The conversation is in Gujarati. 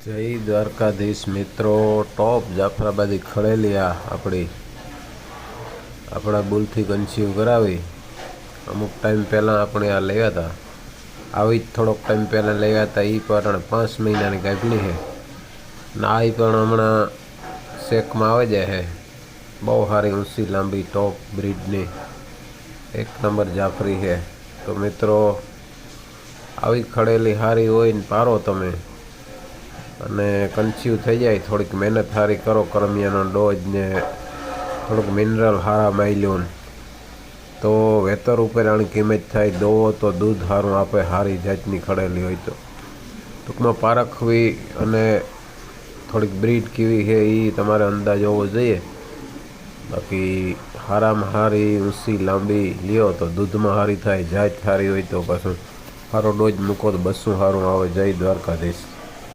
જય દ્વારકાધીશ મિત્રો, ટોપ જાફરાબાદી ખડેલી આપણા બુલથી કન્સીવ કરાવી અમુક ટાઈમ પહેલાં આપણે આ લેવા હતા. આવી જ થોડોક ટાઈમ પહેલાં લેવા હતા. એ પણ 5 મહિનાની ગાભણી છે ને આ પણ હમણાં શેકમાં આવી જાય છે. બહુ સારી ઊંચી લાંબી ટોપ બ્રીડની એક નંબર જાફરી છે. તો મિત્રો, આવી ખડેલી સારી હોય ને પારો તમે અને કન્સીવ થઈ જાય, થોડીક મહેનત સારી કરો, કરમિયાનો ડોઝ ને થોડુંક મિનરલ સારા માયલ્યું તો વેતર ઉપર આની કિંમત થાય. દોવો તો દૂધ સારું આપે, સારી જાતની ખડેલી હોય તો. ટૂંકમાં પારખવી અને થોડીક બ્રીડ કેવી છે એ તમારે અંદાજ હોવો જોઈએ. બાકી સારામાં સારી ઊંચી લાંબી લ્યો તો દૂધમાં સારી થાય. જાત સારી હોય તો પાછું સારો ડોઝ મૂકો તો બસું સારું આવે. જય દ્વારકાધીશ.